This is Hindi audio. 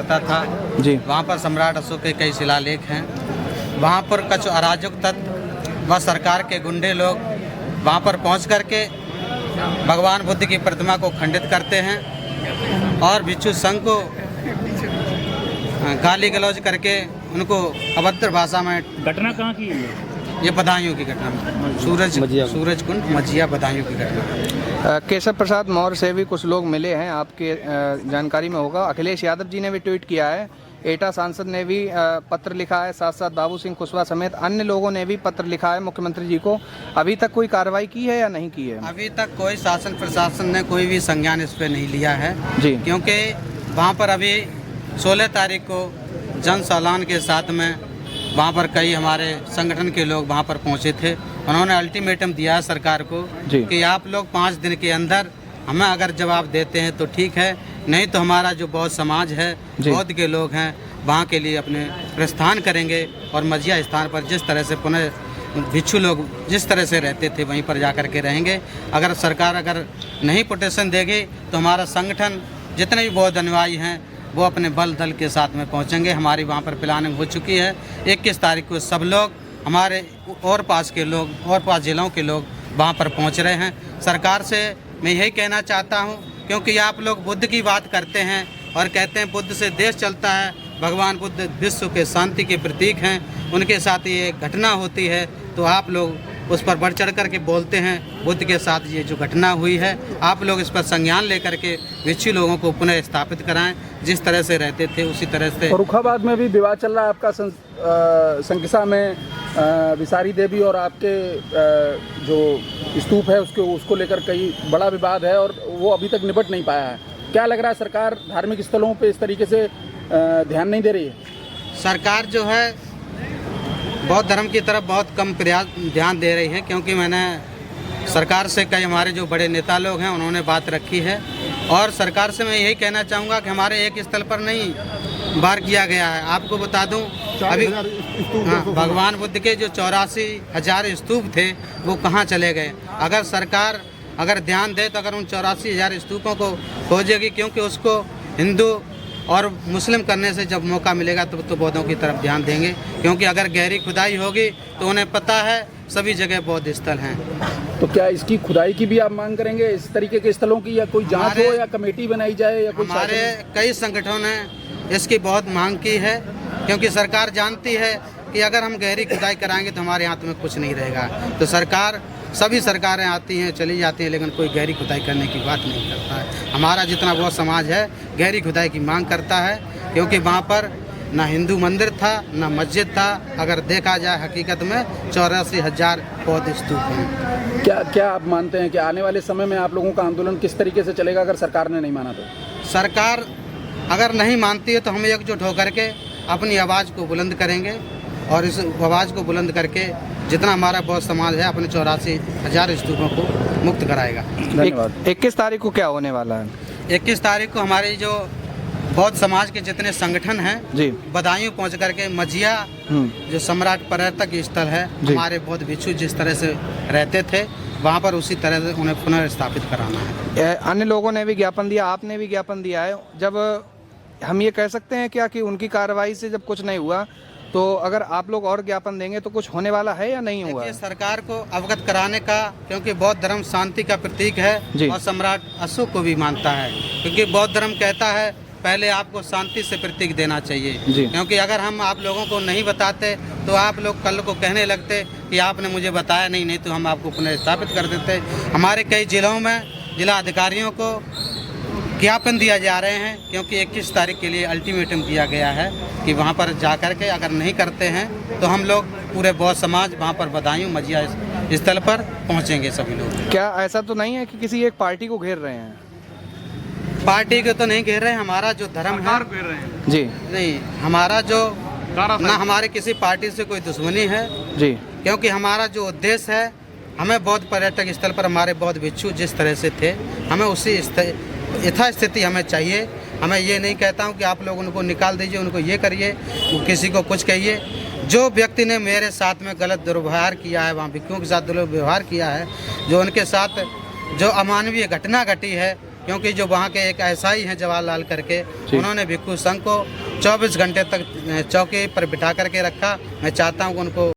जाता था जी। वहाँ पर सम्राट अशोक के कई शिलालेख हैं। वहाँ पर कुछ अराजक तत्व व सरकार के गुंडे लोग वहाँ पर पहुँच करके भगवान बुद्ध की प्रतिमा को खंडित करते हैं और भिक्षु संघ को गाली गलौज करके उनको अभद्र भाषा में। घटना कहाँ की है ये बदायूं की घटना में, सूरज कुंड मझिया बदायूं की घटना। केशव प्रसाद मौर्य से भी कुछ लोग मिले हैं, आपके जानकारी में होगा। अखिलेश यादव जी ने भी ट्वीट किया है, एटा सांसद ने भी पत्र लिखा है, साथ साथ बाबू सिंह कुशवाहा समेत अन्य लोगों ने भी पत्र लिखा है मुख्यमंत्री जी को। अभी तक कोई कार्रवाई की है या नहीं की है? अभी तक कोई शासन प्रशासन ने कोई भी संज्ञान इस पर नहीं लिया है जी, क्योंकि वहाँ पर अभी 16 तारीख को जन सौलान के साथ में वहाँ पर कई हमारे संगठन के लोग वहाँ पर पहुँचे थे। उन्होंने अल्टीमेटम दिया है सरकार को कि आप लोग 5 दिन के अंदर हमें अगर जवाब देते हैं तो ठीक है, नहीं तो हमारा जो बौद्ध समाज है, बौद्ध के लोग हैं, वहाँ के लिए अपने प्रस्थान करेंगे और मझिया स्थान पर जिस तरह से पुनः भिक्षु लोग जिस तरह से रहते थे वहीं पर जा कर के रहेंगे। अगर सरकार अगर नहीं प्रोटेक्शन देगी तो हमारा संगठन जितने भी बौद्ध अनुयायी हैं वो अपने बल दल के साथ में पहुंचेंगे। हमारी वहाँ पर प्लानिंग हो चुकी है। 21 तारीख को सब लोग हमारे और पास के लोग और पास जिलों के लोग वहाँ पर पहुँच रहे हैं। सरकार से मैं यही कहना चाहता हूँ, क्योंकि आप लोग बुद्ध की बात करते हैं और कहते हैं बुद्ध से देश चलता है, भगवान बुद्ध विश्व के शांति के प्रतीक हैं, उनके साथ ये घटना होती है तो आप लोग उस पर बढ़ चढ़ कर के बोलते हैं। बुद्ध के साथ ये जो घटना हुई है आप लोग इस पर संज्ञान लेकर के भिक्षु लोगों को पुनः स्थापित कराएं, जिस तरह से रहते थे उसी तरह से। फर्रुखाबाद में भी विवाद चल रहा है आपका, संकिसा में विसारी देवी और आपके जो स्तूप है उसको लेकर कई बड़ा विवाद है और वो अभी तक निपट नहीं पाया है। क्या लग रहा है सरकार धार्मिक स्थलों पे इस तरीके से ध्यान नहीं दे रही है? सरकार जो है बौद्ध धर्म की तरफ बहुत कम ध्यान दे रही है, क्योंकि मैंने सरकार से कई हमारे जो बड़े नेता लोग हैं उन्होंने बात रखी है और सरकार से मैं यही कहना चाहूँगा कि हमारे एक स्थल पर नहीं वार किया गया है। आपको बता दूं अभी भगवान बुद्ध के जो 84,000 स्तूप थे वो कहाँ चले गए। अगर सरकार अगर ध्यान दे तो अगर उन 84,000 स्तूपों को खोजेगी, क्योंकि उसको हिंदू और मुस्लिम करने से जब मौका मिलेगा तो बौद्धों की तरफ ध्यान देंगे, क्योंकि अगर गहरी खुदाई होगी तो उन्हें पता है सभी जगह बौद्ध स्थल हैं। तो क्या इसकी खुदाई की भी आप मांग करेंगे, इस तरीके के स्थलों की, या कोई जांच हो या कमेटी बनाई जाए या कोई? हमारे कई संगठनों ने इसकी बहुत मांग की है, क्योंकि सरकार जानती है कि अगर हम गहरी खुदाई कराएंगे तो हमारे हाथ में कुछ नहीं रहेगा। तो सरकार सभी सरकारें आती हैं चली जाती हैं, लेकिन कोई गहरी खुदाई करने की बात नहीं करता है। हमारा जितना बौद्ध समाज है गहरी खुदाई की मांग करता है, क्योंकि वहाँ पर ना हिंदू मंदिर था ना मस्जिद था। अगर देखा जाए हकीकत में 84,000 बौद्ध स्तूप हैं। क्या आप मानते हैं कि आने वाले समय में आप लोगों का आंदोलन किस तरीके से चलेगा अगर सरकार ने नहीं माना तो? सरकार अगर नहीं मानती है तो हम एकजुट होकर के अपनी आवाज़ को बुलंद करेंगे और इस आवाज़ को बुलंद करके जितना हमारा बौद्ध समाज है अपने 84,000 स्तूपों को मुक्त कराएगा। धन्यवाद। 21 तारीख को क्या होने वाला है? 21 तारीख को हमारी जो बौद्ध समाज के जितने संगठन हैं जी, बदायूं पहुंच करके मझिया जो सम्राट पर्यटक स्थल है, हमारे बौद्ध भिक्षु जिस तरह से रहते थे वहाँ पर उसी तरह से उन्हें पुनर्स्थापित कराना है। अन्य लोगों ने भी ज्ञापन दिया, आपने भी ज्ञापन दिया है। जब हम ये कह सकते हैं क्या कि उनकी कार्रवाई से जब कुछ नहीं हुआ तो अगर आप लोग और ज्ञापन देंगे तो कुछ होने वाला है या नहीं हुआ? सरकार को अवगत कराने का, क्योंकि बौद्ध धर्म शांति का प्रतीक है और सम्राट अशोक को भी मानता है, क्योंकि बौद्ध धर्म कहता है पहले आपको शांति से प्रतीक देना चाहिए। क्योंकि अगर हम आप लोगों को नहीं बताते तो आप लोग कल को कहने लगते कि आपने मुझे बताया नहीं तो हम आपको पुनर्स्थापित कर देते। हमारे कई जिलों में जिला अधिकारियों को ज्ञापन दिया जा रहे हैं, क्योंकि 21 तारीख के लिए अल्टीमेटम दिया गया है कि वहाँ पर जा कर के अगर नहीं करते हैं तो हम लोग पूरे बौद्ध समाज वहाँ पर बदायूं मझिया स्थल पर पहुँचेंगे सभी लोग। क्या ऐसा तो नहीं है कि किसी एक पार्टी को घेर रहे हैं? पार्टी को तो नहीं घेर रहे हैं, हमारा जो धर्म है घेर रहे हैं जी, नहीं, हमारा जो ना हमारे किसी पार्टी से कोई दुश्मनी है जी, क्योंकि हमारा जो उद्देश्य है हमें बौद्ध पर्यटक स्थल पर हमारे बौद्ध भिक्षु जिस तरह से थे हमें उसी यथास्थिति हमें चाहिए। हमें ये नहीं कहता हूँ कि आप लोग उनको निकाल दीजिए, उनको ये करिए, किसी को कुछ कहिए। जो व्यक्ति ने मेरे साथ में गलत दुर्व्यवहार किया है, वहाँ भिक्षुओं के साथ दुर्व्यवहार किया है, जो उनके साथ जो अमानवीय घटना घटी है क्योंकि जो वहाँ के एक एसआई हैं जवाहरलाल करके, उन्होंने भिक्षु संघ को 24 घंटे तक चौकी पर बिठा करके रखा। मैं चाहता हूँ कि उनको